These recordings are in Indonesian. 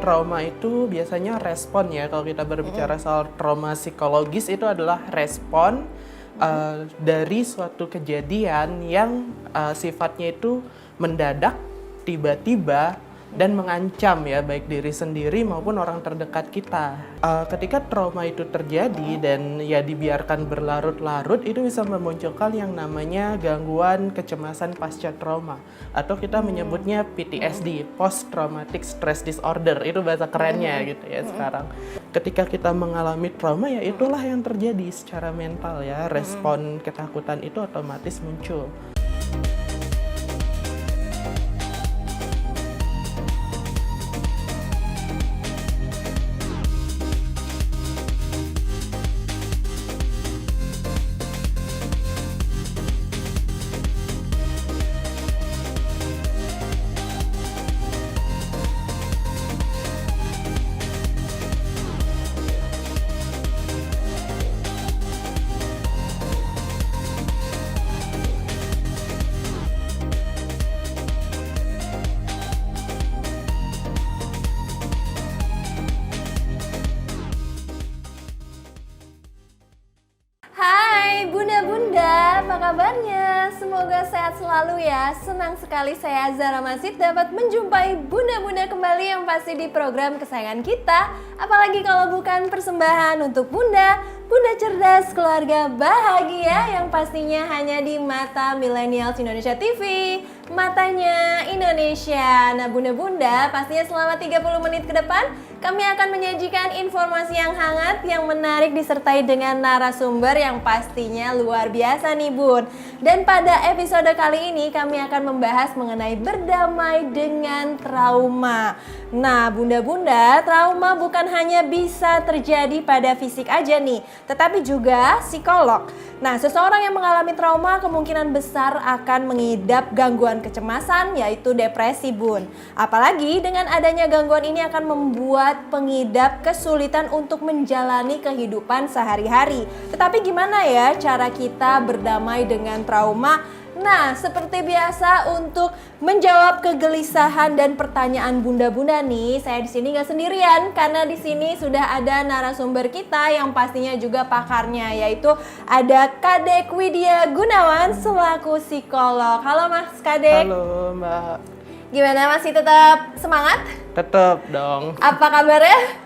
trauma itu biasanya respon ya. Kalau kita berbicara soal trauma psikologis itu adalah respon dari suatu kejadian yang sifatnya itu mendadak, tiba-tiba, dan mengancam ya baik diri sendiri maupun orang terdekat kita. Ketika trauma itu terjadi dan ya dibiarkan berlarut-larut, itu bisa memunculkan yang namanya gangguan kecemasan pasca trauma, atau kita menyebutnya PTSD, Post Traumatic Stress Disorder. Itu bahasa kerennya gitu ya sekarang. Ketika kita mengalami trauma, ya itulah yang terjadi secara mental ya, respon ketakutan itu otomatis muncul. Hai bunda-bunda, apa kabarnya? Semoga sehat selalu ya. Senang sekali saya Zara Masid dapat menjumpai bunda-bunda kembali yang pasti di program kesayangan kita. Apalagi kalau bukan persembahan untuk bunda, bunda cerdas, keluarga bahagia yang pastinya hanya di Mata Millennials Indonesia TV, matanya Indonesia. Nah bunda-bunda, pastinya selama 30 menit ke depan kami akan menyajikan informasi yang hangat, yang menarik disertai dengan narasumber yang pastinya luar biasa nih bun. Dan pada episode kali ini kami akan membahas mengenai berdamai dengan trauma. Nah bunda-bunda, trauma bukan hanya bisa terjadi pada fisik aja nih, tetapi juga psikolog. Nah seseorang yang mengalami trauma kemungkinan besar akan mengidap gangguan kecemasan, yaitu depresi bun. Apalagi dengan adanya gangguan ini akan membuat pengidap kesulitan untuk menjalani kehidupan sehari-hari. Tetapi gimana ya cara kita berdamai dengan trauma? Nah, seperti biasa untuk menjawab kegelisahan dan pertanyaan bunda-bunda nih, saya di sini nggak sendirian karena di sini sudah ada narasumber kita yang pastinya juga pakarnya, yaitu ada Kadek Widya Gunawan selaku psikolog. Halo Mas Kadek. Halo Mbak. Gimana, masih tetap semangat? Tetap dong. Apa kabarnya?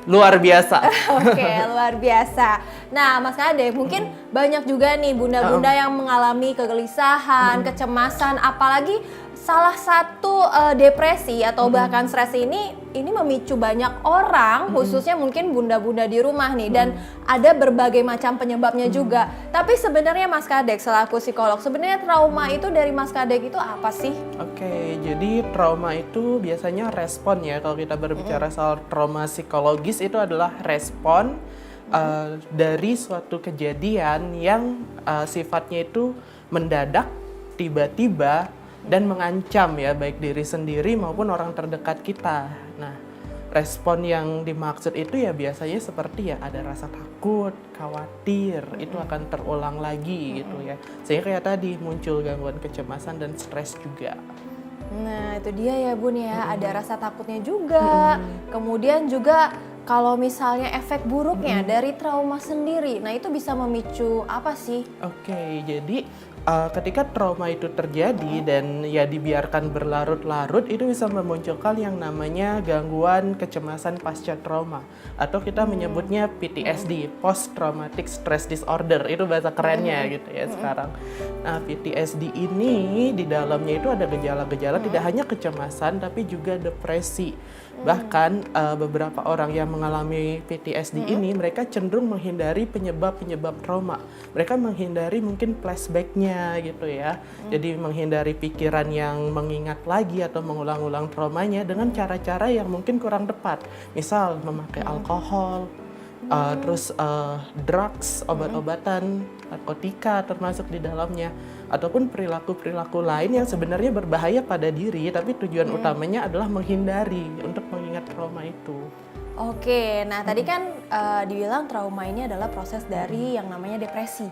Luar biasa. Oke, luar biasa. Nah, Mas Kadek, mungkin banyak juga nih bunda-bunda yang mengalami kegelisahan, kecemasan, apalagi salah satu depresi atau bahkan stres ini memicu banyak orang, khususnya mungkin bunda-bunda di rumah nih, dan ada berbagai macam penyebabnya juga. Tapi sebenarnya Mas Kadek selaku psikolog, sebenarnya trauma itu dari Mas Kadek itu apa sih? Oke, jadi trauma itu biasanya respon ya. Kalau kita berbicara soal trauma psikologis itu adalah respon dari suatu kejadian yang sifatnya itu mendadak, tiba-tiba, dan mengancam ya baik diri sendiri maupun orang terdekat kita. Nah, respon yang dimaksud itu ya biasanya seperti ya ada rasa takut, khawatir, itu akan terulang lagi gitu ya. Sehingga kayak tadi muncul gangguan kecemasan dan stres juga. Nah, itu dia ya Bun ya, ada rasa takutnya juga. Kemudian juga kalau misalnya efek buruknya dari trauma sendiri, nah itu bisa memicu apa sih? Oke, jadi ketika trauma itu terjadi dan ya dibiarkan berlarut-larut, itu bisa memunculkan yang namanya gangguan kecemasan pasca trauma, atau kita menyebutnya PTSD, Post Traumatic Stress Disorder. Itu bahasa kerennya gitu ya sekarang. Nah, PTSD ini di dalamnya itu ada gejala-gejala tidak hanya kecemasan tapi juga depresi. Bahkan beberapa orang yang mengalami PTSD ini mereka cenderung menghindari penyebab-penyebab trauma. Mereka menghindari mungkin flashback-nya gitu ya. Jadi menghindari pikiran yang mengingat lagi atau mengulang-ulang traumanya dengan cara-cara yang mungkin kurang tepat. Misal memakai alkohol, terus drugs, obat-obatan, narkotika termasuk di dalamnya, ataupun perilaku-perilaku lain yang sebenarnya berbahaya pada diri, tapi tujuan utamanya adalah menghindari untuk mengingat trauma itu. Oke, nah tadi kan dibilang trauma ini adalah proses dari yang namanya depresi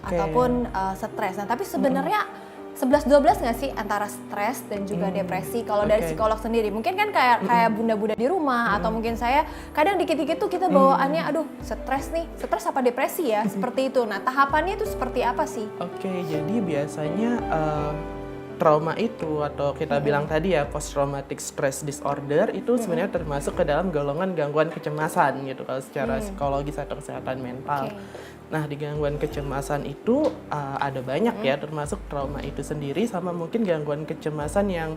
ataupun stres. Nah tapi sebenarnya 11-12 nggak sih antara stres dan juga depresi? Kalau dari psikolog sendiri, mungkin kan kayak bunda-bunda di rumah atau mungkin saya kadang dikit-dikit tuh kita bawaannya, aduh stres nih, stres apa depresi ya, seperti itu. Nah tahapannya itu seperti apa sih? Oke, jadi biasanya trauma itu atau kita bilang tadi ya post traumatic stress disorder itu sebenarnya termasuk ke dalam golongan gangguan kecemasan gitu kalau secara psikologis atau kesehatan mental. Nah, di gangguan kecemasan itu ada banyak ya, termasuk trauma itu sendiri sama mungkin gangguan kecemasan yang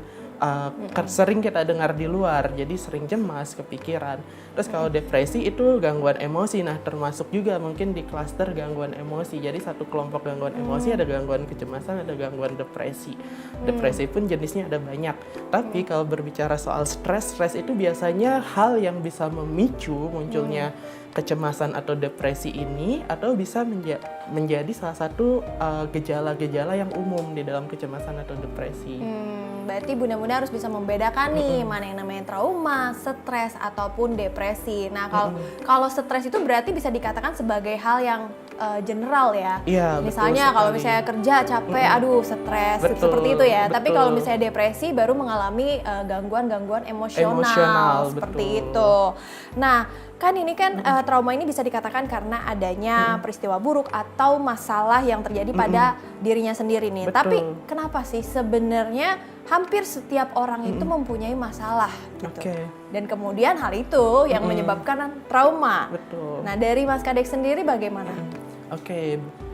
sering kita dengar di luar, jadi sering cemas, kepikiran. Terus kalau depresi itu gangguan emosi, nah termasuk juga mungkin di klaster gangguan emosi. Jadi satu kelompok gangguan emosi ada gangguan kecemasan, ada gangguan depresi. Depresi pun jenisnya ada banyak. Tapi kalau berbicara soal stres itu biasanya hal yang bisa memicu munculnya kecemasan atau depresi ini atau bisa menjadi salah satu gejala-gejala yang umum di dalam kecemasan atau depresi. Berarti bunda-bunda harus bisa membedakan nih mana yang namanya trauma, stres ataupun depresi. Nah kalau stres itu berarti bisa dikatakan sebagai hal yang general ya. Iya, misalnya kalau misalnya kerja capek, aduh stres, seperti itu ya. Betul. Tapi kalau misalnya depresi baru mengalami gangguan-gangguan emosional seperti itu. Nah, kan ini kan trauma ini bisa dikatakan karena adanya peristiwa buruk atau masalah yang terjadi pada dirinya sendiri nih. Betul. Tapi kenapa sih sebenarnya hampir setiap orang itu mempunyai masalah gitu. Dan kemudian hal itu yang menyebabkan trauma. Betul. Nah, dari Mas Kadek sendiri bagaimana?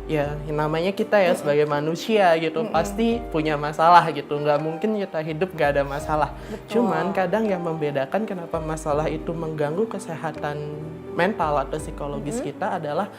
Ya namanya kita ya sebagai manusia gitu pasti punya masalah gitu, nggak mungkin kita hidup nggak ada masalah. Cuman kadang yang membedakan kenapa masalah itu mengganggu kesehatan mental atau psikologis kita adalah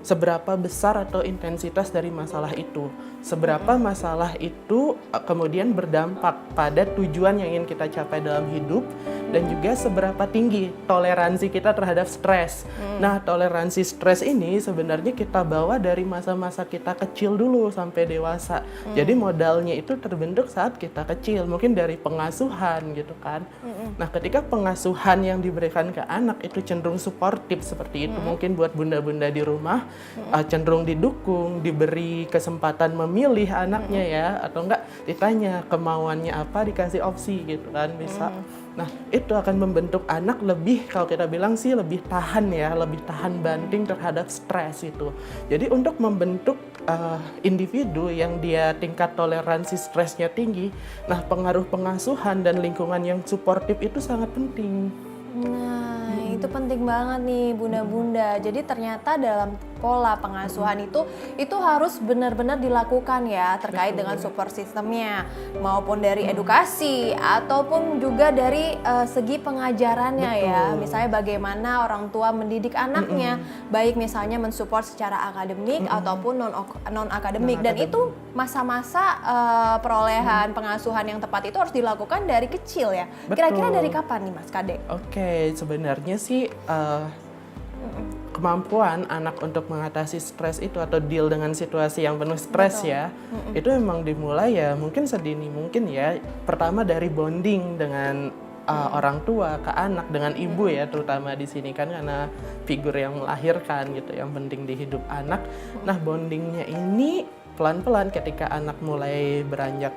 seberapa besar atau intensitas dari masalah itu, seberapa masalah itu kemudian berdampak pada tujuan yang ingin kita capai dalam hidup, dan juga seberapa tinggi toleransi kita terhadap stres. Nah, toleransi stres ini sebenarnya kita bawa dari masa-masa kita kecil dulu sampai dewasa. Jadi modalnya itu terbentuk saat kita kecil, mungkin dari pengasuhan gitu kan. Nah, ketika pengasuhan yang diberikan ke anak itu cenderung suportif seperti itu, mungkin buat bunda-bunda di rumah cenderung didukung, diberi kesempatan memilih anaknya ya, atau enggak ditanya kemauannya apa, dikasih opsi gitu kan, bisa. Nah, itu akan membentuk anak lebih, kalau kita bilang sih lebih tahan ya, lebih tahan banting terhadap stres itu. Jadi untuk membentuk individu yang dia tingkat toleransi stresnya tinggi, nah pengaruh pengasuhan dan lingkungan yang suportif itu sangat penting. Nah, itu penting banget nih bunda-bunda. Jadi ternyata dalam pola pengasuhan itu harus benar-benar dilakukan ya, terkait dengan support sistemnya, maupun dari edukasi ataupun juga dari segi pengajarannya ya. Misalnya bagaimana orang tua mendidik anaknya, baik misalnya mensupport secara akademik ataupun non akademik, dan itu masa-masa perolehan pengasuhan yang tepat itu harus dilakukan dari kecil ya. Kira-kira dari kapan nih Mas Kadek? Oke, sebenarnya sih kemampuan anak untuk mengatasi stres itu atau deal dengan situasi yang penuh stres ya, itu memang dimulai ya mungkin sedini mungkin ya. Pertama dari bonding dengan orang tua ke anak, dengan ibu ya terutama di sini kan, karena figur yang melahirkan gitu yang penting di hidup anak. Nah, bondingnya ini pelan-pelan ketika anak mulai beranjak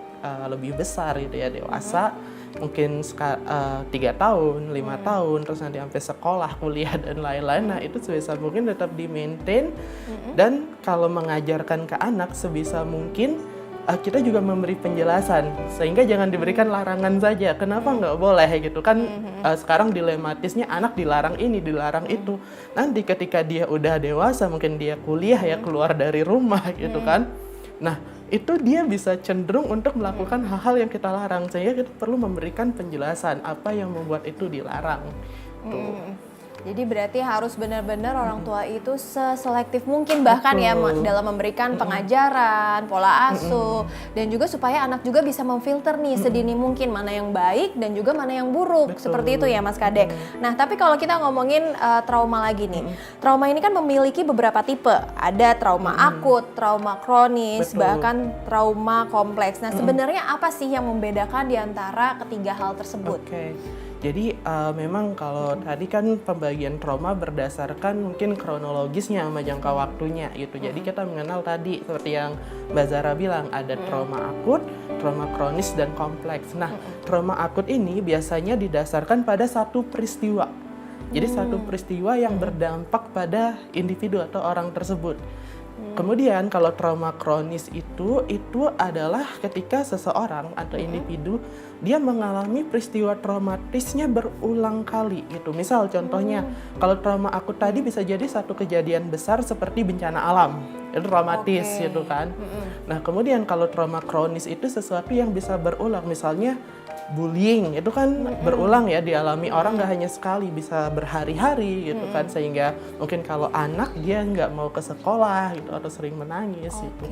lebih besar gitu ya, dewasa, mungkin 3 tahun, 5 tahun, terus nanti sampai sekolah, kuliah dan lain-lain. Nah, itu sebisa mungkin tetap di-maintain, dan kalau mengajarkan ke anak sebisa mungkin kita juga memberi penjelasan, sehingga jangan diberikan larangan saja. Kenapa nggak boleh gitu kan? Sekarang dilematisnya anak dilarang ini, dilarang itu. Nanti ketika dia udah dewasa, mungkin dia kuliah ya, keluar dari rumah gitu kan. Nah, itu dia bisa cenderung untuk melakukan hal-hal yang kita larang, sehingga kita perlu memberikan penjelasan apa yang membuat itu dilarang. Jadi berarti harus benar-benar orang tua itu seselektif mungkin bahkan ya dalam memberikan pengajaran, pola asuh, dan juga supaya anak juga bisa memfilter nih sedini mungkin mana yang baik dan juga mana yang buruk. Seperti itu ya Mas Kadek. Nah, tapi kalau kita ngomongin trauma lagi nih. Trauma ini kan memiliki beberapa tipe. Ada trauma akut, trauma kronis, bahkan trauma kompleks. Nah, sebenarnya apa sih yang membedakan di antara ketiga hal tersebut? Jadi memang kalau tadi kan pembagian trauma berdasarkan mungkin kronologisnya sama jangka waktunya gitu. Jadi kita mengenal tadi seperti yang Mbak Zara bilang ada trauma akut, trauma kronis dan kompleks. Nah, trauma akut ini biasanya didasarkan pada satu peristiwa. Jadi satu peristiwa yang berdampak pada individu atau orang tersebut. Kemudian kalau trauma kronis itu adalah ketika seseorang atau individu dia mengalami peristiwa traumatisnya berulang kali gitu. Misal contohnya kalau trauma akut tadi bisa jadi satu kejadian besar seperti bencana alam. Itu traumatis gitu kan. Nah, kemudian kalau trauma kronis itu sesuatu yang bisa berulang, misalnya bullying itu kan berulang ya, dialami orang nggak hanya sekali, bisa berhari-hari gitu kan, sehingga mungkin kalau anak dia nggak mau ke sekolah gitu atau sering menangis gitu.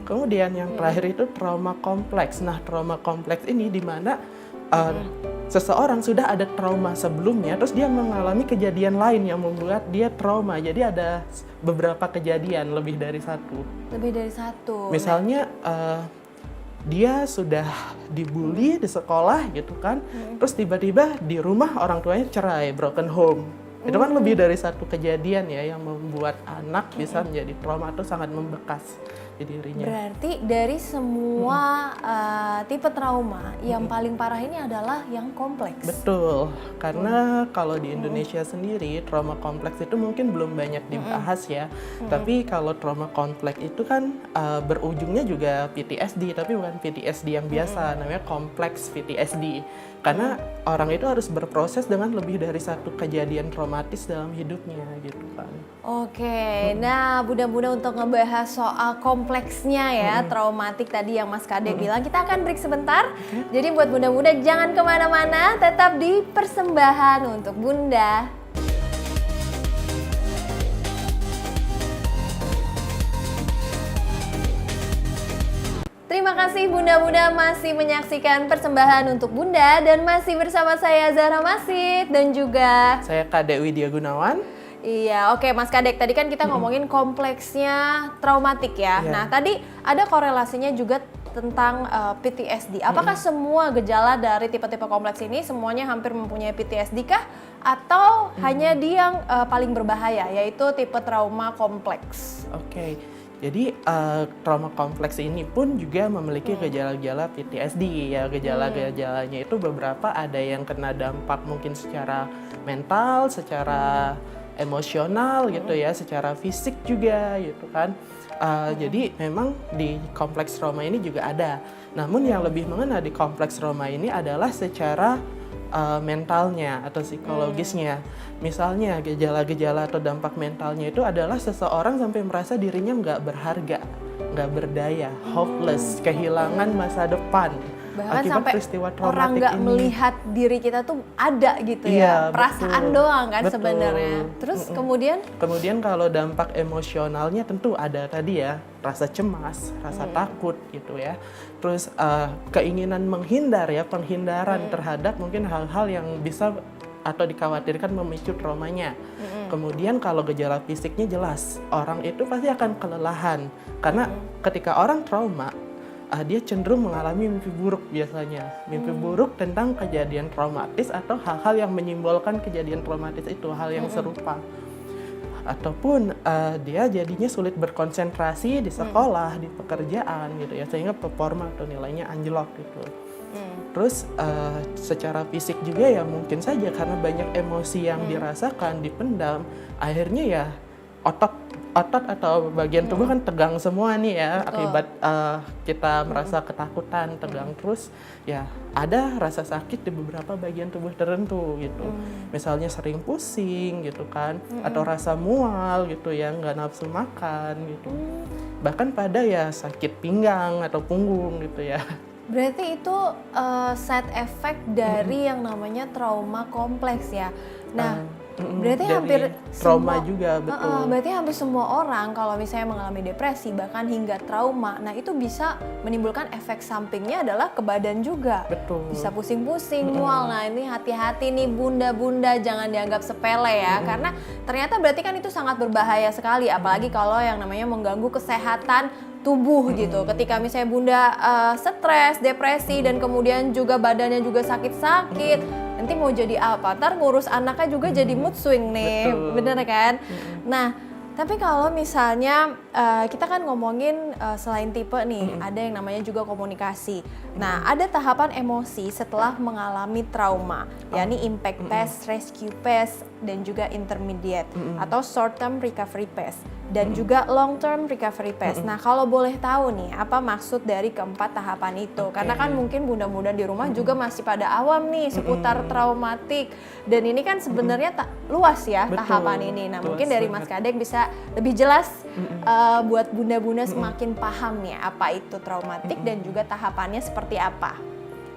Kemudian yang terakhir itu trauma kompleks. Nah, trauma kompleks ini di mana seseorang sudah ada trauma sebelumnya, terus dia mengalami kejadian lain yang membuat dia trauma. Jadi ada beberapa kejadian, lebih dari satu. Lebih dari satu. Misalnya dia sudah dibully di sekolah gitu kan, terus tiba-tiba di rumah orang tuanya cerai, broken home. Itu kan lebih dari satu kejadian ya yang membuat anak bisa menjadi trauma atau sangat membekas di dirinya. Berarti dari semua tipe trauma yang paling parah ini adalah yang kompleks. Betul, karena kalau di Indonesia sendiri trauma kompleks itu mungkin belum banyak dibahas ya. Tapi kalau trauma kompleks itu kan berujungnya juga PTSD, tapi bukan PTSD yang biasa, namanya kompleks PTSD. Karena orang itu harus berproses dengan lebih dari satu kejadian traumatis dalam hidupnya gitu kan. Oke, nah Bunda-Bunda untuk ngebahas soal kompleksnya ya, traumatik tadi yang Mas Kade bilang, kita akan break sebentar. Jadi buat Bunda-Bunda jangan kemana-mana, tetap di Persembahan untuk Bunda. Terima kasih Bunda-Bunda masih menyaksikan Persembahan untuk Bunda dan masih bersama saya Zara Masid dan juga Saya Kadek Widya Gunawan. Iya, oke Mas Kadek, tadi kan kita ngomongin kompleksnya traumatik ya. Iya. Nah, tadi ada korelasinya juga tentang PTSD. Apakah semua gejala dari tipe-tipe kompleks ini semuanya hampir mempunyai PTSD kah? Atau hanya di yang paling berbahaya, yaitu tipe trauma kompleks? Oke. Jadi trauma kompleks ini pun juga memiliki gejala-gejala PTSD ya. Gejala-gejalanya itu beberapa ada yang kena dampak mungkin secara mental, secara emosional gitu ya, secara fisik juga gitu kan. Jadi memang di kompleks trauma ini juga ada. Namun yang lebih mengena di kompleks trauma ini adalah secara mentalnya atau psikologisnya. Misalnya gejala-gejala atau dampak mentalnya itu adalah seseorang sampai merasa dirinya nggak berharga, nggak berdaya, hopeless, kehilangan masa depan. Bahkan akibat sampai peristiwa orang traumatik nggak ini. melihat diri kita tuh ada gitu Iya, ya, perasaan betul. doang kan Betul. sebenarnya. Terus Kemudian kalau dampak emosionalnya tentu ada tadi ya, rasa cemas, rasa takut gitu ya. Terus keinginan menghindar ya, penghindaran terhadap mungkin hal-hal yang bisa atau dikhawatirkan memicu traumanya. Kemudian kalau gejala fisiknya jelas, orang itu pasti akan kelelahan. Karena ketika orang trauma, dia cenderung mengalami mimpi buruk biasanya. Mimpi buruk tentang kejadian traumatis atau hal-hal yang menyimbolkan kejadian traumatis itu, hal yang serupa. Ataupun dia jadinya sulit berkonsentrasi di sekolah, di pekerjaan gitu ya, sehingga performa atau nilainya anjlok gitu. Terus secara fisik juga ya mungkin saja karena banyak emosi yang dirasakan, dipendam, akhirnya ya otot atau bagian tubuh kan tegang semua nih ya. Betul. Akibat kita merasa ketakutan, tegang terus ya ada rasa sakit di beberapa bagian tubuh tertentu gitu. Misalnya sering pusing gitu kan, atau rasa mual gitu ya, nggak nafsu makan gitu. Bahkan pada ya sakit pinggang atau punggung gitu ya. berarti itu side effect dari yang namanya trauma kompleks ya. Nah, berarti Dari hampir trauma semua, juga betul. berarti hampir semua orang kalau misalnya mengalami depresi bahkan hingga trauma, nah itu bisa menimbulkan efek sampingnya adalah ke badan juga. Betul. Bisa pusing-pusing, mual. Nah ini hati-hati nih bunda-bunda, jangan dianggap sepele ya, karena ternyata berarti kan itu sangat berbahaya sekali, apalagi kalau yang namanya mengganggu kesehatan tubuh gitu. Ketika misalnya bunda stres, depresi dan kemudian juga badannya juga sakit-sakit, nanti mau jadi apa, ntar ngurus anaknya juga jadi mood swing nih, Betul. bener kan? Nah, tapi kalau misalnya kita kan ngomongin selain tipe nih, ada yang namanya juga komunikasi. Nah, ada tahapan emosi setelah mengalami trauma, yakni impact phase, rescue phase, dan juga intermediate atau short term recovery phase dan juga long term recovery phase. Nah, kalau boleh tahu nih, apa maksud dari keempat tahapan itu? Karena kan mungkin bunda-bunda di rumah juga masih pada awam nih seputar traumatik. Dan ini kan sebenarnya luas ya. Betul, tahapan ini. Nah, luas mungkin dari Mas banget. Kadek bisa lebih jelas buat bunda-bunda semakin paham nih apa itu traumatik dan juga tahapannya seperti apa.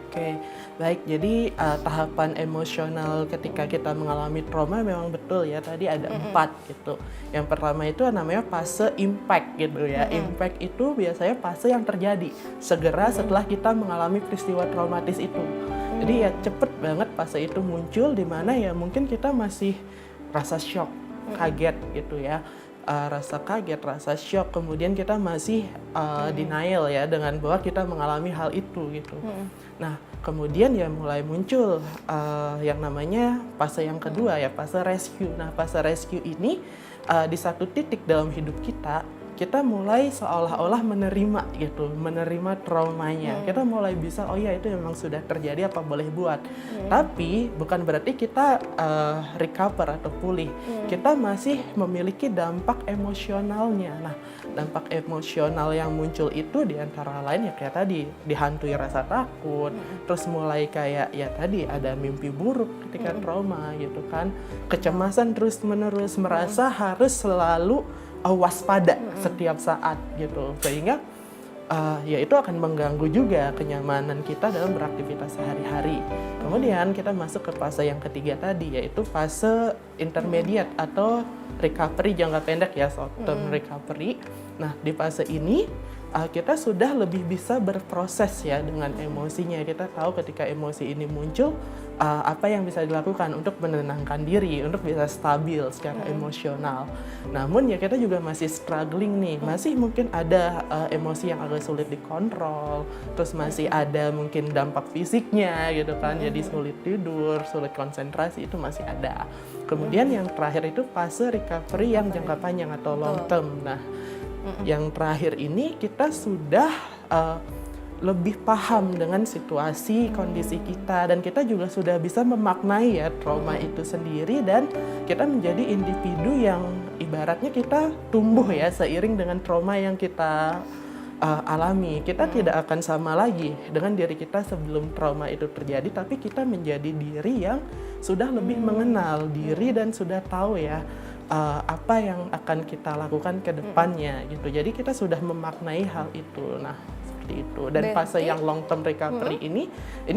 Oke, baik. Jadi tahapan emosional ketika kita mengalami trauma memang betul ya. Tadi ada 4 gitu. Yang pertama itu namanya fase impact gitu ya. Impact itu biasanya fase yang terjadi segera setelah kita mengalami peristiwa traumatis itu. Jadi ya cepet banget fase itu muncul, di mana ya mungkin kita masih rasa shock, kaget gitu ya. Rasa kaget, rasa shock, kemudian kita masih denial ya dengan bahwa kita mengalami hal itu gitu. Nah, kemudian ya mulai muncul yang namanya fase yang kedua ya, fase rescue. Nah, fase rescue ini di satu titik dalam hidup kita mulai seolah-olah menerima gitu, menerima traumanya. Kita mulai bisa, oh ya itu memang sudah terjadi, apa boleh buat. Tapi bukan berarti kita recover atau pulih. Kita masih memiliki dampak emosionalnya. Nah, dampak emosional yang muncul itu diantara lain ya kayak tadi, dihantui rasa takut, terus mulai kayak ya tadi ada mimpi buruk ketika trauma gitu kan. Kecemasan terus-menerus, merasa harus selalu waspada setiap saat gitu, sehingga ya itu akan mengganggu juga kenyamanan kita dalam beraktivitas sehari-hari. Kemudian kita masuk ke fase yang ketiga tadi, yaitu fase intermediate atau recovery jangka pendek ya, short term recovery. Nah, di fase ini kita sudah lebih bisa berproses ya dengan emosinya. Kita tahu ketika emosi ini muncul, apa yang bisa dilakukan untuk menenangkan diri, untuk bisa stabil secara emosional. Namun ya kita juga masih struggling nih, masih mungkin ada emosi yang agak sulit dikontrol, terus masih ada mungkin dampak fisiknya gitu kan, jadi sulit tidur, sulit konsentrasi, itu masih ada. Kemudian yang terakhir itu fase recovery yang jangka panjang atau long term. Nah, yang terakhir ini kita sudah lebih paham dengan situasi, kondisi kita, dan kita juga sudah bisa memaknai ya trauma itu sendiri, dan kita menjadi individu yang ibaratnya kita tumbuh ya seiring dengan trauma yang kita alami. Kita tidak akan sama lagi dengan diri kita sebelum trauma itu terjadi, tapi kita menjadi diri yang sudah lebih mengenal diri dan sudah tahu ya apa yang akan kita lakukan ke depannya gitu. Jadi kita sudah memaknai hal itu. Nah, seperti itu. Dan fase yang long term recovery ini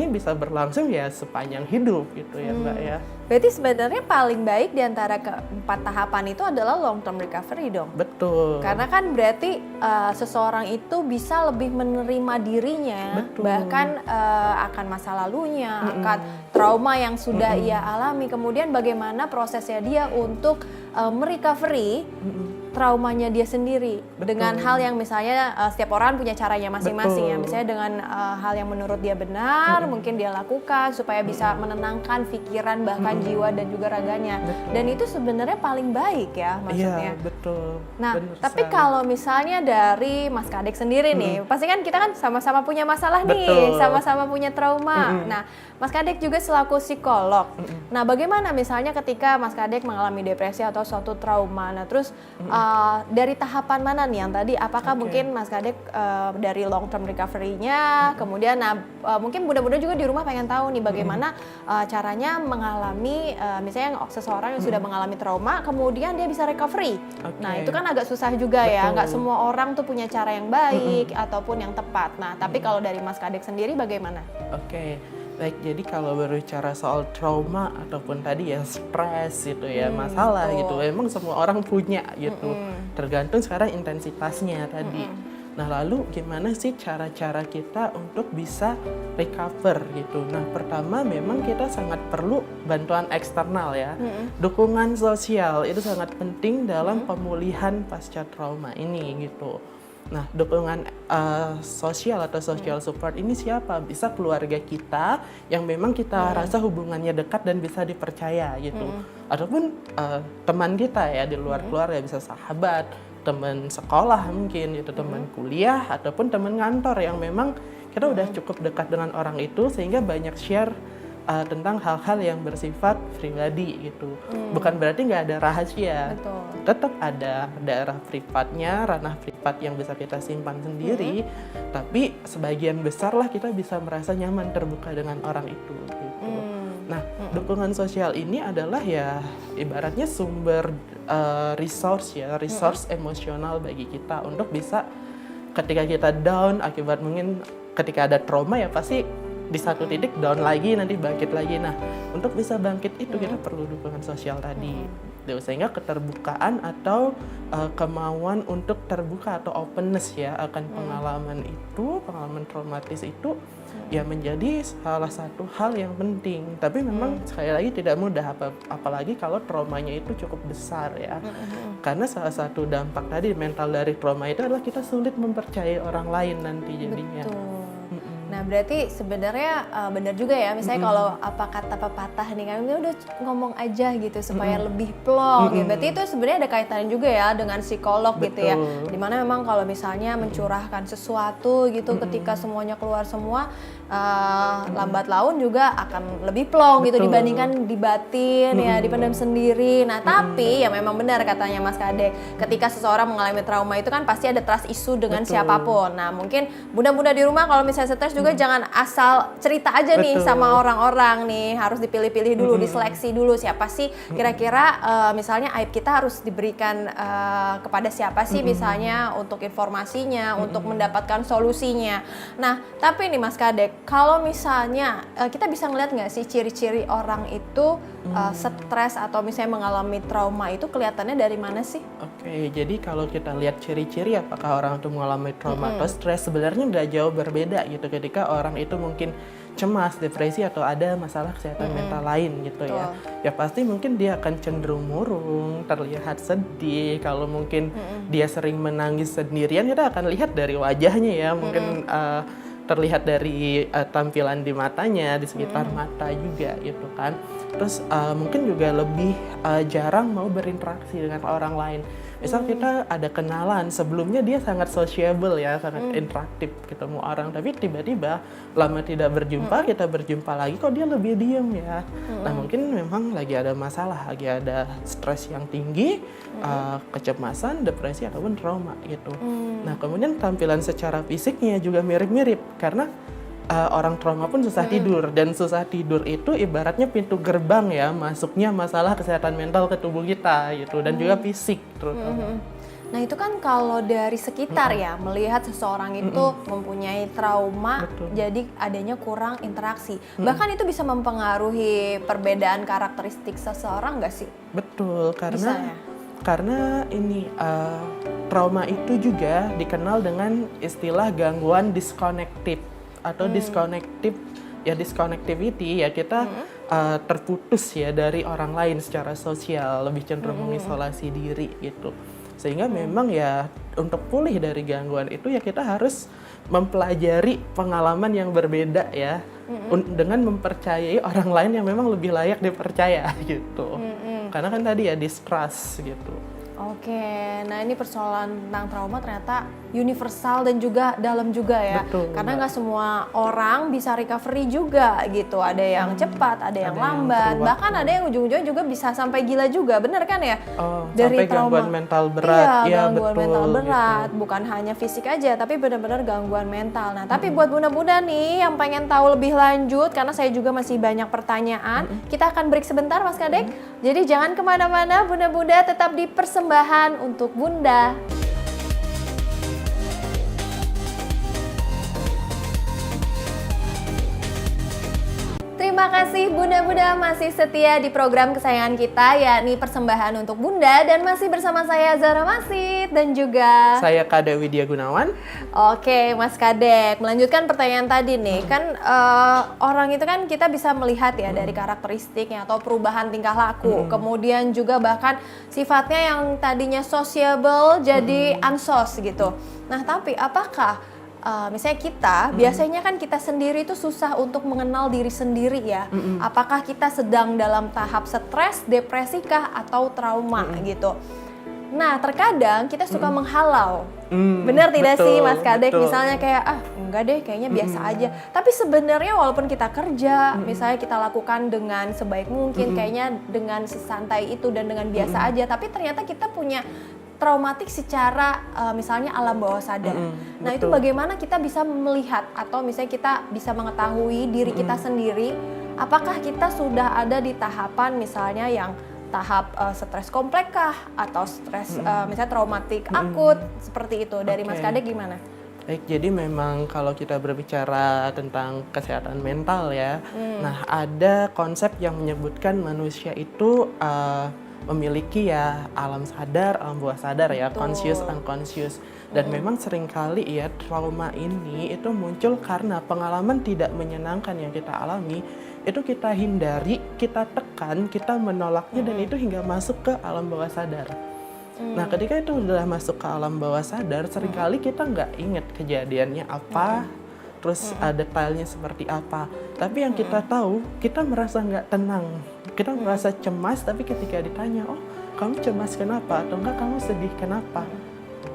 bisa berlangsung ya sepanjang hidup gitu ya, Mbak ya. Berarti sebenarnya paling baik di antara keempat tahapan itu adalah long term recovery dong. Betul. Karena kan berarti seseorang itu bisa lebih menerima dirinya, bahkan akan masa lalunya, akan trauma yang sudah ia alami. Kemudian bagaimana prosesnya dia untuk merecovery traumanya dia sendiri. Dengan hal yang misalnya setiap orang punya caranya masing-masing ya. Misalnya dengan hal yang menurut dia benar, mungkin dia lakukan supaya bisa menenangkan pikiran bahkan jiwa dan juga raganya. Dan itu sebenarnya paling baik ya maksudnya. Iya, betul. Nah, benar tapi sekali. kalau misalnya dari Mas Kadek sendiri nih, pasti kan kita kan sama-sama punya masalah nih, Betul. sama-sama punya trauma. Nah, Mas Kadek juga selaku psikolog. Nah, bagaimana misalnya ketika Mas Kadek mengalami depresi atau suatu trauma? Nah, terus dari tahapan mana nih yang tadi? Apakah mungkin Mas Kadek dari long term recovery-nya, kemudian mungkin bunda-bunda juga di rumah pengen tahu nih bagaimana caranya mengalami misalnya seseorang yang sudah mengalami trauma, kemudian dia bisa recovery. Nah, itu kan agak susah juga ya, nggak semua orang tuh punya cara yang baik ataupun yang tepat. Nah, tapi kalau dari Mas Kadek sendiri bagaimana? Oke. Baik, jadi kalau berbicara soal trauma ataupun tadi ya stres gitu ya, masalah gitu, emang semua orang punya gitu. Tergantung sekarang intensitasnya tadi. Nah, lalu gimana sih cara-cara kita untuk bisa recover gitu? Nah, pertama memang kita sangat perlu bantuan eksternal ya. Dukungan sosial itu sangat penting dalam pemulihan pasca trauma ini gitu. Nah, dukungan sosial atau social support ini siapa? Bisa keluarga kita yang memang kita rasa hubungannya dekat dan bisa dipercaya gitu. Ataupun teman kita ya di luar keluarga, bisa sahabat, teman sekolah mungkin gitu, teman kuliah ataupun teman kantor yang memang kita udah cukup dekat dengan orang itu sehingga banyak share tentang hal-hal yang bersifat pribadi gitu. Bukan berarti nggak ada rahasia. Betul. Tetap ada daerah privatnya, ranah privat yang bisa kita simpan sendiri, tapi sebagian besar lah kita bisa merasa nyaman terbuka dengan orang itu gitu. Nah, dukungan sosial ini adalah ya ibaratnya sumber resource emosional bagi kita untuk bisa ketika kita down akibat mungkin ketika ada trauma ya pasti di satu titik down lagi, nanti bangkit lagi. Nah, untuk bisa bangkit itu kita perlu dukungan sosial tadi. Sehingga keterbukaan atau kemauan untuk terbuka atau openness ya akan pengalaman itu, pengalaman traumatis itu ya menjadi salah satu hal yang penting. Tapi memang sekali lagi tidak mudah, apalagi kalau traumanya itu cukup besar ya. Karena salah satu dampak tadi mental dari trauma itu adalah kita sulit mempercayai orang lain nanti jadinya. Betul. Nah, berarti sebenarnya benar juga ya, misalnya kalau apa kata pepatah nih kan udah ngomong aja gitu supaya lebih plong gitu. Berarti itu sebenarnya ada kaitannya juga ya dengan psikolog gitu ya. Dimana memang kalau misalnya mencurahkan sesuatu gitu ketika semuanya keluar semua, lambat laun juga akan lebih plong gitu dibandingkan dibatin ya, dipendam sendiri. Nah, tapi ya memang benar katanya Mas Kadek, ketika seseorang mengalami trauma itu kan pasti ada trust issue dengan siapapun. Nah, mungkin bunda-bunda di rumah kalau misalnya stres juga jangan asal cerita aja nih sama orang-orang nih, harus dipilih-pilih dulu, diseleksi dulu siapa sih kira-kira misalnya aib kita harus diberikan kepada siapa sih misalnya untuk informasinya, untuk mendapatkan solusinya. Nah, tapi nih Mas Kadek, kalau misalnya kita bisa ngeliat nggak sih ciri-ciri orang itu stres atau misalnya mengalami trauma itu kelihatannya dari mana sih? Oke, jadi kalau kita lihat ciri-ciri apakah orang itu mengalami trauma atau stres, sebenarnya nggak jauh berbeda gitu ketika orang itu mungkin cemas, depresi atau ada masalah kesehatan mental lain gitu ya. Ya pasti mungkin dia akan cenderung murung, terlihat sedih. Kalau mungkin dia sering menangis sendirian, kita akan lihat dari wajahnya ya, mungkin terlihat dari tampilan di matanya, di sekitar mata juga gitu kan. Terus mungkin juga lebih jarang mau berinteraksi dengan orang lain. Misal kita ada kenalan, sebelumnya dia sangat sociable ya, sangat interaktif ketemu orang, tapi tiba-tiba lama tidak berjumpa, kita berjumpa lagi kok dia lebih diem ya. Nah mungkin memang lagi ada masalah, lagi ada stres yang tinggi, kecemasan, depresi ataupun trauma gitu. Nah kemudian tampilan secara fisiknya juga mirip-mirip karena orang trauma pun susah tidur, dan susah tidur itu ibaratnya pintu gerbang ya masuknya masalah kesehatan mental ke tubuh kita gitu, dan juga fisik terutama. Nah itu kan kalau dari sekitar ya melihat seseorang itu mempunyai trauma, jadi adanya kurang interaksi. Bahkan itu bisa mempengaruhi perbedaan karakteristik seseorang nggak sih? Betul, karena Bisa ya? Karena ini trauma itu juga dikenal dengan istilah gangguan disconnected atau disconnectivity ya, kita terputus ya dari orang lain secara sosial, lebih cenderung mengisolasi diri gitu. Sehingga memang ya untuk pulih dari gangguan itu ya kita harus mempelajari pengalaman yang berbeda ya, dengan mempercayai orang lain yang memang lebih layak dipercaya gitu. Karena kan tadi ya distrust gitu. Oke, nah ini persoalan tentang trauma ternyata universal dan juga dalam juga ya. Betul, karena nggak semua orang bisa recovery juga gitu. Ada yang cepat, ada yang lambat, bahkan ada yang ujung-ujungnya juga bisa sampai gila juga, bener kan ya? Dari sampai trauma, gangguan mental berat. Iya, ya, gangguan betul, mental berat, gitu. bukan hanya fisik aja, tapi benar-benar gangguan mental. Nah, tapi buat bunda-bunda nih yang pengen tahu lebih lanjut, karena saya juga masih banyak pertanyaan, kita akan break sebentar Mas Kadek. Jadi jangan kemana-mana, bunda-bunda tetap di persembahan untuk Bunda. Terima Terima kasih Bunda-Bunda masih setia di program kesayangan kita, yakni Persembahan untuk Bunda, dan masih bersama saya Zara Masit dan juga Saya Kadek Widya Gunawan. Oke, Mas Kadek, melanjutkan pertanyaan tadi nih, kan orang itu kan kita bisa melihat ya dari karakteristiknya atau perubahan tingkah laku, kemudian juga bahkan sifatnya yang tadinya sociable jadi ansos gitu. Nah, tapi apakah misalnya kita, biasanya kan kita sendiri itu susah untuk mengenal diri sendiri ya. Apakah kita sedang dalam tahap stres, depresi kah, atau trauma gitu. Nah, terkadang kita suka menghalau. Benar tidak sih Mas Kadek? Betul. Misalnya kayak, enggak deh, kayaknya biasa aja. Tapi sebenarnya walaupun kita kerja, misalnya kita lakukan dengan sebaik mungkin, kayaknya dengan sesantai itu dan dengan biasa aja. Tapi ternyata kita punya traumatik secara misalnya alam bawah sadar. Nah, itu betul. bagaimana kita bisa melihat atau misalnya kita bisa mengetahui diri kita sendiri, apakah kita sudah ada di tahapan misalnya yang tahap stres kompleks kah atau stres misalnya traumatik akut seperti itu. Dari Mas Oke. Kadek gimana? Baik, jadi memang kalau kita berbicara tentang kesehatan mental ya, nah ada konsep yang menyebutkan manusia itu memiliki ya alam sadar, alam bawah sadar ya, Betul. conscious, unconscious. Dan memang seringkali ya trauma ini itu muncul karena pengalaman tidak menyenangkan yang kita alami, itu kita hindari, kita tekan, kita menolaknya dan itu hingga masuk ke alam bawah sadar. Nah, ketika itu udah masuk ke alam bawah sadar, seringkali kita nggak inget kejadiannya apa, terus detailnya seperti apa. Tapi yang kita tahu, kita merasa nggak tenang, kita merasa cemas. Tapi ketika ditanya, oh kamu cemas kenapa? Atau enggak kamu sedih kenapa?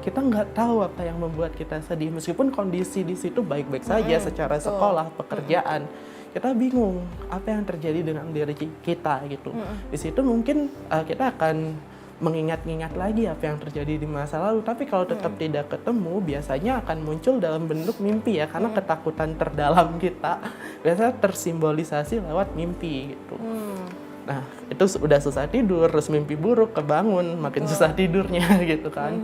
Kita nggak tahu apa yang membuat kita sedih, meskipun kondisi di situ baik-baik saja secara sekolah, pekerjaan. Kita bingung apa yang terjadi dengan diri kita gitu. Di situ mungkin kita akan mengingat-ingat lagi apa yang terjadi di masa lalu, tapi kalau tetap tidak ketemu, biasanya akan muncul dalam bentuk mimpi ya, karena ketakutan terdalam kita biasanya tersimbolisasi lewat mimpi gitu. Nah, itu udah susah tidur, terus mimpi buruk, kebangun, makin susah tidurnya gitu kan.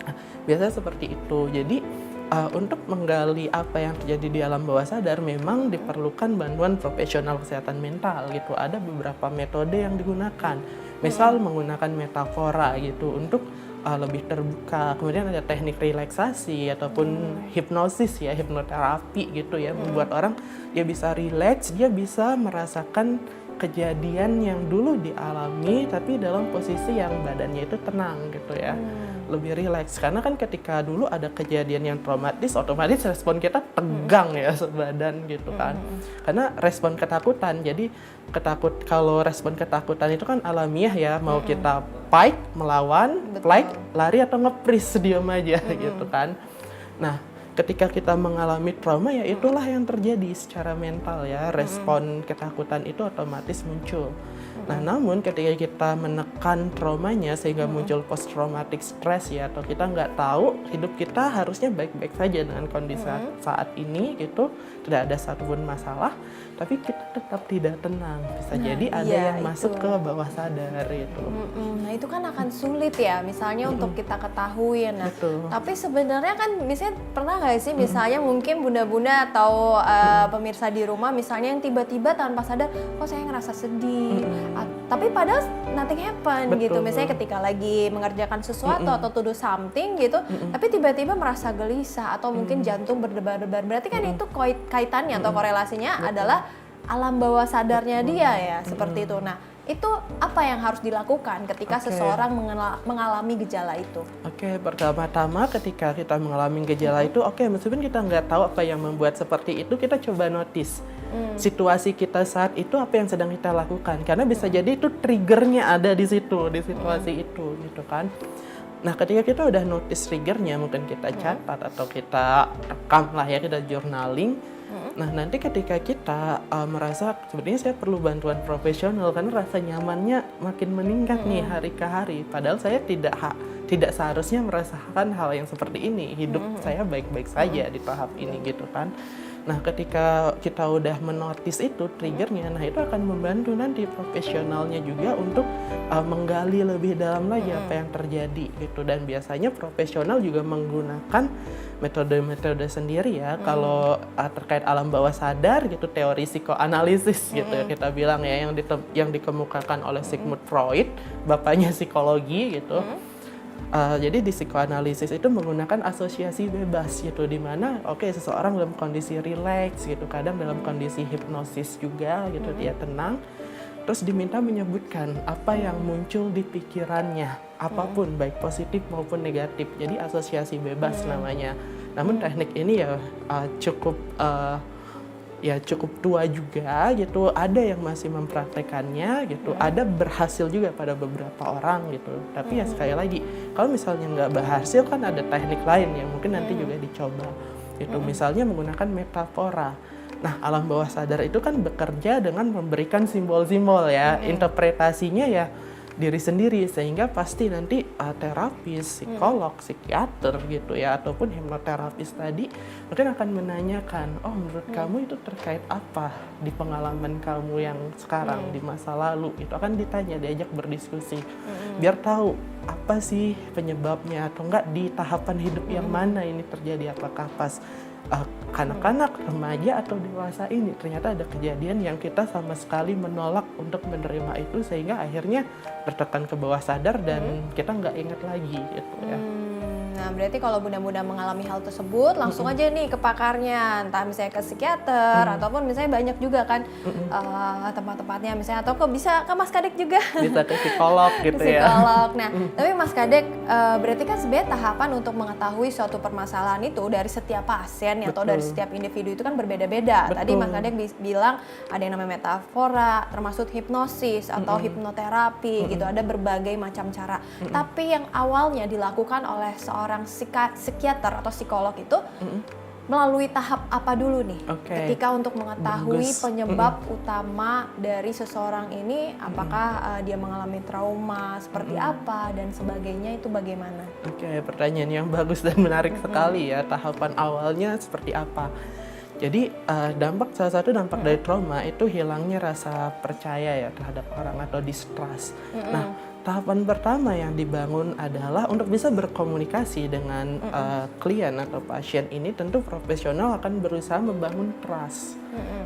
Nah, biasanya seperti itu. Jadi untuk menggali apa yang terjadi di alam bawah sadar memang diperlukan bantuan profesional kesehatan mental gitu. Ada beberapa metode yang digunakan. Misal menggunakan metafora gitu untuk lebih terbuka. Kemudian ada teknik relaksasi ataupun hipnosis ya, hipnoterapi gitu ya, membuat orang dia bisa rileks, dia bisa merasakan kejadian yang dulu dialami tapi dalam posisi yang badannya itu tenang gitu ya. Lebih rileks, karena kan ketika dulu ada kejadian yang traumatis, otomatis respon kita tegang ya sebadan gitu kan, karena respon ketakutan. Jadi kalau respon ketakutan itu kan alamiah ya, mau kita fight, melawan, flight, lari atau nge-freeze, diam aja gitu kan. Nah, ketika kita mengalami trauma ya itulah yang terjadi secara mental ya, respon ketakutan itu otomatis muncul. Nah, namun ketika kita menekan traumanya sehingga muncul post traumatic stress ya, atau kita nggak tahu hidup kita harusnya baik-baik saja dengan kondisi saat ini gitu, tidak ada satupun masalah, tapi kita tetap tidak tenang. Bisa jadi ada yang masuk ke bawah sadar itu. Nah, itu kan akan sulit ya, misalnya untuk kita ketahui. Nah, Betul. tapi sebenarnya kan misalnya pernah nggak sih misalnya mungkin bunda-bunda atau pemirsa di rumah misalnya yang tiba-tiba tanpa sadar, kok saya ngerasa sedih. Tapi padahal nothing happen gitu. Misalnya ketika lagi mengerjakan sesuatu atau to do something gitu, tapi tiba-tiba merasa gelisah atau mungkin jantung berdebar-debar. Berarti kan itu kaitannya atau korelasinya adalah alam bawah sadarnya dia ya, seperti itu. Nah, itu apa yang harus dilakukan ketika seseorang mengalami gejala itu? Oke, pertama-tama ketika kita mengalami gejala itu, meskipun kita nggak tahu apa yang membuat seperti itu, kita coba notice situasi kita saat itu, apa yang sedang kita lakukan. Karena bisa jadi itu triggernya ada di situ, di situasi itu gitu kan. Nah, ketika kita udah notice triggernya, mungkin kita catat atau kita rekam lah ya, kita journaling. Nah, nanti ketika kita merasa sebenarnya saya perlu bantuan profesional karena rasa nyamannya makin meningkat nih hari ke hari. Padahal saya tidak seharusnya merasakan hal yang seperti ini. Hidup saya baik-baik saja di tahap ini gitu kan. Nah, ketika kita udah menotis itu triggernya, nah itu akan membantu nanti profesionalnya juga untuk menggali lebih dalam lagi apa yang terjadi gitu. Dan biasanya profesional juga menggunakan metode-metode sendiri ya. Kalau terkait alam bawah sadar gitu, teori psikoanalisis gitu ya kita bilang ya, yang dikemukakan oleh Sigmund Freud, bapaknya psikologi gitu. Jadi di psikoanalisis itu menggunakan asosiasi bebas gitu, di mana seseorang dalam kondisi rileks gitu, kadang dalam kondisi hipnosis juga gitu, dia tenang, terus diminta menyebutkan apa yang muncul di pikirannya, apapun baik positif maupun negatif. Jadi asosiasi bebas namanya. Namun teknik ini ya cukup tua juga gitu, ada yang masih mempraktekannya gitu, ada berhasil juga pada beberapa orang gitu. Tapi ya sekali lagi, kalau misalnya nggak berhasil kan ada teknik lain yang mungkin nanti juga dicoba gitu. Misalnya menggunakan metafora. Nah, alam bawah sadar itu kan bekerja dengan memberikan simbol-simbol ya, interpretasinya ya diri sendiri, sehingga pasti nanti terapis, psikolog, psikiater gitu ya, ataupun hipnoterapis tadi mungkin akan menanyakan, menurut kamu itu terkait apa di pengalaman kamu yang sekarang, di masa lalu, itu akan ditanya, diajak berdiskusi, biar tahu apa sih penyebabnya, atau enggak di tahapan hidup yang mana ini terjadi, apakah pas kanak-kanak, remaja, atau dewasa ini ternyata ada kejadian yang kita sama sekali menolak untuk menerima itu, sehingga akhirnya tertekan ke bawah sadar dan kita nggak ingat lagi gitu ya. Nah, berarti kalau bunda-bunda mengalami hal tersebut, langsung aja nih ke pakarnya, entah misalnya ke psikiater, ataupun misalnya banyak juga kan tempat-tempatnya, misalnya, atau kok bisa ke Mas Kadek juga. Bisa ke psikolog gitu ya. Psikolog. Nah, tapi Mas Kadek, berarti kan sebenarnya tahapan untuk mengetahui suatu permasalahan itu dari setiap pasien atau dari setiap individu itu kan berbeda-beda. Tadi Mas Kadek bilang ada yang namanya metafora, termasuk hipnosis atau hipnoterapi gitu, ada berbagai macam cara. Tapi yang awalnya dilakukan oleh seorang psikiater atau psikolog itu melalui tahap apa dulu nih? Ketika untuk mengetahui penyebab utama dari seseorang ini, apakah dia mengalami trauma seperti apa dan sebagainya, itu bagaimana? Pertanyaan yang bagus dan menarik sekali ya. Tahapan awalnya seperti apa? Jadi salah satu dampak dari trauma itu hilangnya rasa percaya ya terhadap orang atau distrust. Nah, tahapan pertama yang dibangun adalah untuk bisa berkomunikasi dengan klien atau pasien ini, tentu profesional akan berusaha membangun trust,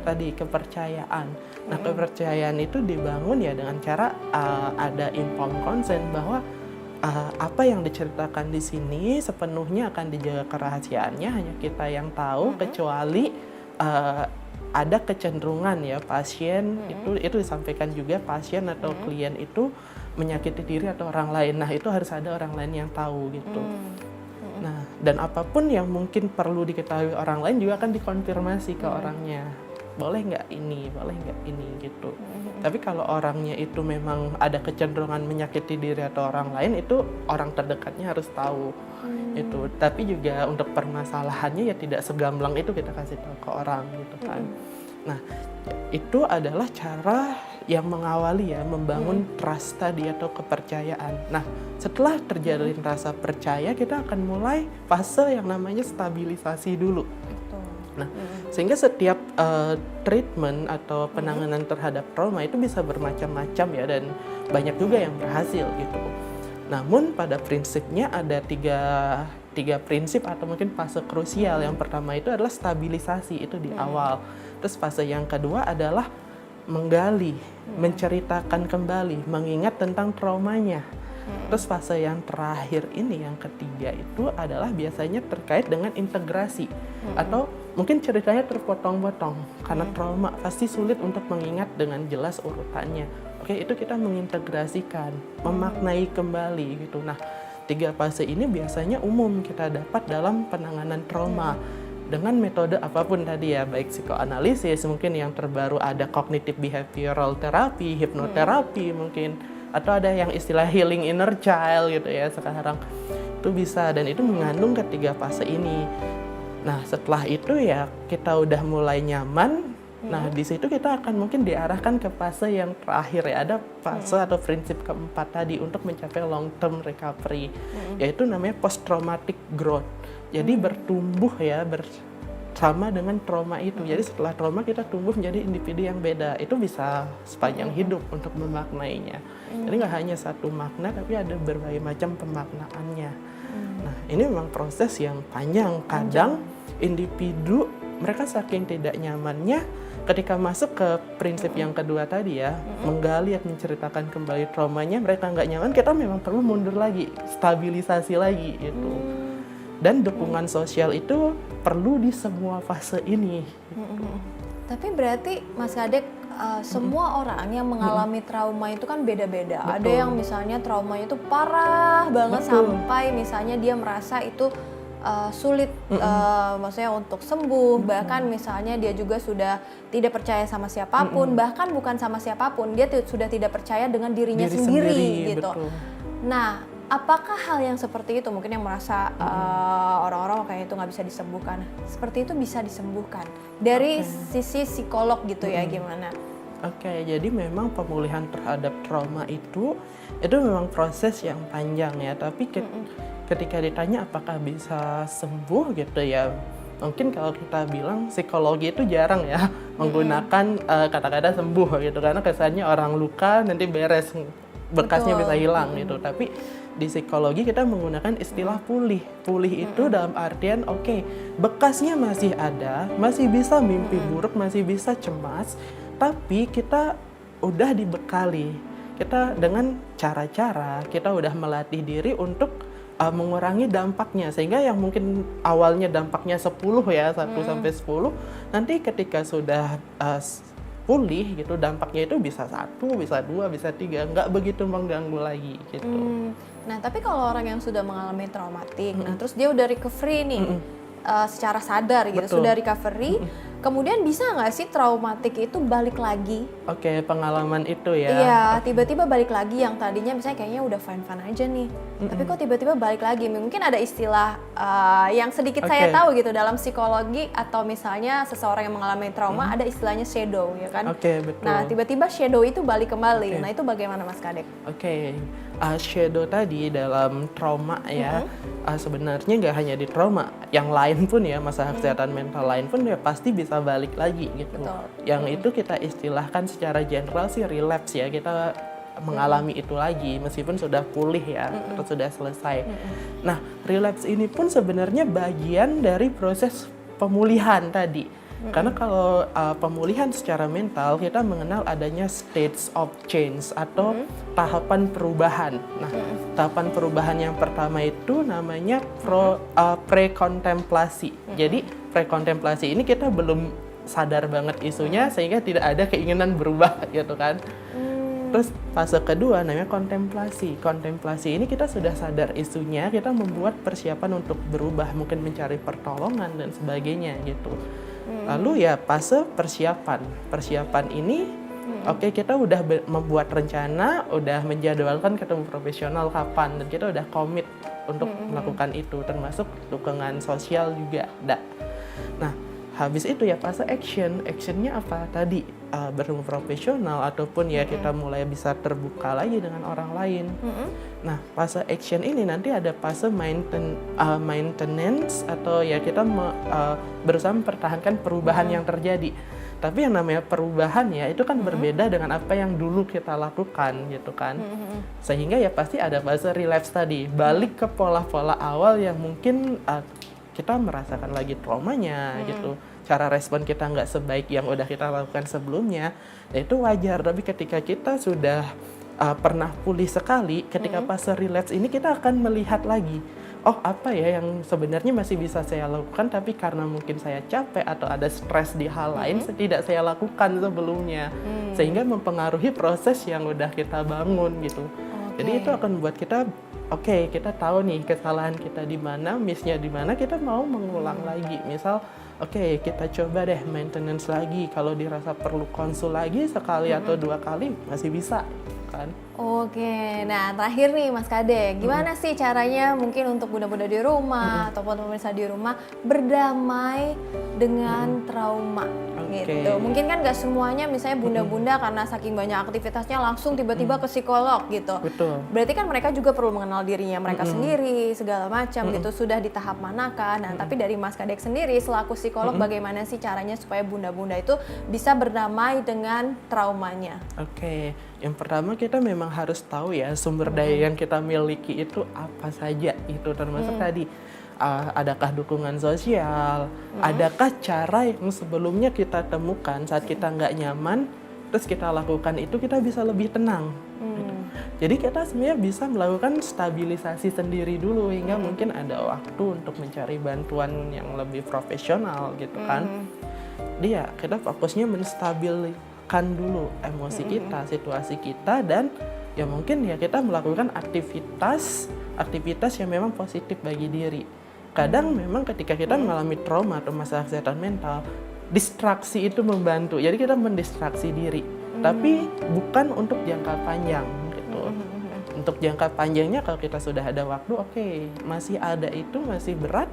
tadi kepercayaan. Nah, kepercayaan itu dibangun ya dengan cara ada informed consent, bahwa apa yang diceritakan di sini sepenuhnya akan dijaga kerahasiaannya, hanya kita yang tahu, kecuali ada kecenderungan ya pasien itu disampaikan juga, pasien atau klien itu menyakiti diri atau orang lain. Nah, itu harus ada orang lain yang tahu gitu. Nah, dan apapun yang mungkin perlu diketahui orang lain juga akan dikonfirmasi ke orangnya. Boleh nggak ini gitu. Tapi kalau orangnya itu memang ada kecenderungan menyakiti diri atau orang lain, itu orang terdekatnya harus tahu itu. Tapi juga untuk permasalahannya ya tidak segamblang itu kita kasih tahu ke orang gitu kan. Nah, itu adalah cara yang mengawali ya, membangun trust tadi atau kepercayaan. Nah, setelah terjadi rasa percaya, kita akan mulai fase yang namanya stabilisasi dulu. Nah, sehingga setiap treatment atau penanganan terhadap trauma itu bisa bermacam-macam ya, dan banyak juga yang berhasil gitu. Namun pada prinsipnya ada tiga prinsip atau mungkin fase krusial. Yang pertama itu adalah stabilisasi, itu di awal. Terus fase yang kedua adalah menggali, menceritakan kembali, mengingat tentang traumanya. Terus fase yang terakhir ini, yang ketiga itu adalah biasanya terkait dengan integrasi, atau mungkin ceritanya terpotong-potong karena trauma, pasti sulit untuk mengingat dengan jelas urutannya. Itu kita mengintegrasikan, memaknai kembali gitu. Nah, 3 fase ini biasanya umum kita dapat dalam penanganan trauma. Dengan metode apapun tadi ya, baik psikoanalisis, mungkin yang terbaru ada cognitive behavioral therapy, hipnoterapi mungkin, atau ada yang istilah healing inner child gitu ya sekarang. Itu bisa, dan itu mengandung ketiga fase ini. Nah, setelah itu ya kita udah mulai nyaman. Nah, di situ kita akan mungkin diarahkan ke fase yang terakhir ya, ada fase atau prinsip keempat tadi untuk mencapai long term recovery, yaitu namanya post traumatic growth. Jadi bertumbuh ya, sama dengan trauma itu. Jadi setelah trauma kita tumbuh menjadi individu yang beda. Itu bisa sepanjang hidup untuk memaknainya. Jadi nggak hanya satu makna, tapi ada berbagai macam pemaknaannya. Nah, ini memang proses yang panjang. Kadang individu mereka saking tidak nyamannya ketika masuk ke prinsip yang kedua tadi ya, menggali dan menceritakan kembali traumanya, mereka nggak nyaman, kita memang perlu mundur lagi, stabilisasi lagi gitu. Dan dukungan sosial itu perlu di semua fase ini. Tapi berarti Mas Kadek, semua orang yang mengalami trauma itu kan beda-beda. Ada yang misalnya traumanya itu parah banget sampai misalnya dia merasa itu sulit maksudnya untuk sembuh, bahkan misalnya dia juga sudah tidak percaya sama siapapun, bahkan bukan sama siapapun, dia sudah tidak percaya dengan dirinya sendiri gitu. Betul. Nah, apakah hal yang seperti itu mungkin yang merasa orang-orang kayak itu nggak bisa disembuhkan, seperti itu bisa disembuhkan dari sisi psikolog gitu ya, gimana? Oke, jadi memang pemulihan terhadap trauma itu memang proses yang panjang ya, tapi ketika ditanya apakah bisa sembuh gitu ya, mungkin kalau kita bilang psikologi itu jarang ya menggunakan kata-kata sembuh gitu, karena kesannya orang luka nanti beres, bekasnya bisa hilang gitu. Tapi di psikologi kita menggunakan istilah pulih. Pulih itu dalam artian bekasnya masih ada, masih bisa mimpi buruk, masih bisa cemas, tapi kita udah dibekali. Kita dengan cara-cara kita udah melatih diri untuk mengurangi dampaknya, sehingga yang mungkin awalnya dampaknya 10 ya, 1 sampai 10, nanti ketika sudah pulih gitu, dampaknya itu bisa 1, bisa 2, bisa 3, nggak begitu mengganggu lagi gitu. Nah, tapi kalau orang yang sudah mengalami traumatik, nah terus dia udah recovery nih, secara sadar gitu, sudah recovery, kemudian bisa nggak sih traumatik itu balik lagi? Oke, pengalaman itu ya. Iya, tiba-tiba balik lagi yang tadinya misalnya kayaknya udah fine-fine aja nih, tapi kok tiba-tiba balik lagi? Mungkin ada istilah yang sedikit saya tahu gitu dalam psikologi, atau misalnya seseorang yang mengalami trauma ada istilahnya shadow, ya kan? Oke, betul. Nah, tiba-tiba shadow itu balik kembali. Nah, itu bagaimana Mas Kadek? Oke, shadow tadi dalam trauma ya, sebenarnya nggak hanya di trauma, yang lain pun ya, masalah kesehatan mental lain pun ya pasti bisa balik lagi gitu. Betul. Yang itu kita istilahkan secara general sih relapse ya, kita mengalami itu lagi meskipun sudah pulih ya, atau sudah selesai. Nah, relapse ini pun sebenarnya bagian dari proses pemulihan tadi. Karena kalau pemulihan secara mental, kita mengenal adanya stages of change atau tahapan perubahan. Nah, tahapan perubahan yang pertama itu namanya pre-kontemplasi. Jadi pre-kontemplasi ini kita belum sadar banget isunya, sehingga tidak ada keinginan berubah gitu kan. Terus fase kedua namanya kontemplasi. Kontemplasi ini kita sudah sadar isunya, kita membuat persiapan untuk berubah, mungkin mencari pertolongan dan sebagainya gitu. Lalu ya fase persiapan. Persiapan ini kita udah membuat rencana, udah menjadwalkan ketemu profesional kapan, dan kita udah komit untuk melakukan itu, termasuk dukungan sosial juga ada. Nah, habis itu ya fase action. Actionnya apa tadi? Bertemu profesional, ataupun ya kita mulai bisa terbuka lagi dengan orang lain. Nah, fase action ini nanti ada fase maintenance, atau ya kita berusaha mempertahankan perubahan yang terjadi. Tapi yang namanya perubahan ya itu kan berbeda dengan apa yang dulu kita lakukan gitu kan. Sehingga ya pasti ada fase relapse tadi, balik ke pola-pola awal yang mungkin kita merasakan lagi traumanya gitu. Cara respon kita nggak sebaik yang udah kita lakukan sebelumnya, ya itu wajar. Tapi ketika kita sudah pernah pulih sekali, ketika fase relapse ini kita akan melihat lagi, oh apa ya yang sebenarnya masih bisa saya lakukan, tapi karena mungkin saya capek atau ada stres di hal lain, tidak saya lakukan sebelumnya, sehingga mempengaruhi proses yang udah kita bangun gitu. Jadi itu akan membuat kita kita tahu nih kesalahan kita di mana, miss-nya di mana, kita mau mengulang lagi. Misal kita coba deh maintenance lagi, kalau dirasa perlu konsul lagi sekali atau 2 kali masih bisa kan. Oke, nah terakhir nih Mas Kade, gimana sih caranya mungkin untuk bunda-bunda di rumah ataupun pemirsa di rumah berdamai dengan trauma gitu. Mungkin kan gak semuanya misalnya bunda-bunda karena saking banyak aktivitasnya langsung tiba-tiba ke psikolog gitu. Betul. Berarti kan mereka juga perlu mengenal dirinya mereka sendiri, segala macam gitu, sudah di tahap manakah. Nah tapi dari Mas Kadek sendiri selaku psikolog bagaimana sih caranya supaya bunda-bunda itu bisa berdamai dengan traumanya? Oke, yang pertama kita memang harus tahu ya sumber daya yang kita miliki itu apa saja, itu termasuk tadi adakah dukungan sosial, adakah cara yang sebelumnya kita temukan saat kita nggak nyaman, terus kita lakukan itu kita bisa lebih tenang. Gitu. Jadi kita sebenarnya bisa melakukan stabilisasi sendiri dulu hingga mungkin ada waktu untuk mencari bantuan yang lebih profesional gitu kan. Dia kita fokusnya menstabilkan dulu emosi kita, situasi kita, dan ya mungkin ya kita melakukan aktivitas yang memang positif bagi diri. Kadang memang ketika kita mengalami trauma atau masalah kesehatan mental, distraksi itu membantu. Jadi kita mendistraksi diri, tapi bukan untuk jangka panjang gitu. Untuk jangka panjangnya kalau kita sudah ada waktu, oke, masih ada itu masih berat.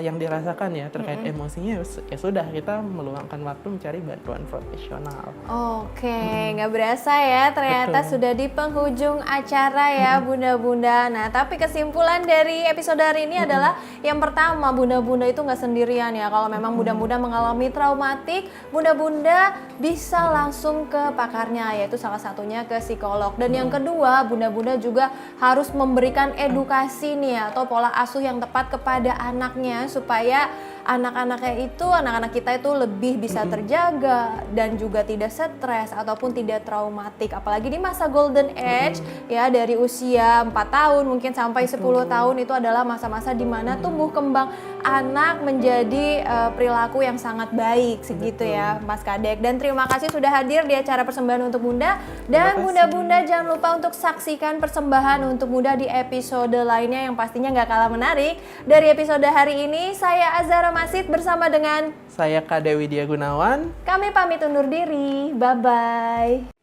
Yang dirasakan ya terkait emosinya ya sudah kita meluangkan waktu mencari bantuan profesional. Oke, nggak berasa ya ternyata Betul. sudah di penghujung acara ya bunda-bunda. Nah tapi kesimpulan dari episode hari ini adalah yang pertama, bunda-bunda itu nggak sendirian ya. Kalau memang bunda-bunda mengalami traumatik, bunda-bunda bisa langsung ke pakarnya, yaitu salah satunya ke psikolog. Dan yang kedua, bunda-bunda juga harus memberikan edukasi nih ya, atau pola asuh yang tepat kepada anaknya supaya anak-anak kita itu lebih bisa terjaga dan juga tidak stres ataupun tidak traumatik, apalagi di masa golden age ya, dari usia 4 tahun mungkin sampai 10 tahun itu adalah masa-masa di mana tumbuh kembang anak menjadi perilaku yang sangat baik segitu ya Mas Kadek. Dan terima kasih sudah hadir di acara persembahan untuk Bunda, dan bunda-bunda jangan lupa untuk saksikan persembahan untuk Bunda di episode lainnya yang pastinya nggak kalah menarik. Dari episode hari ini saya Azhara Masid bersama dengan Saya Kak Dewi Dia Gunawan. kami pamit undur diri. Bye-bye.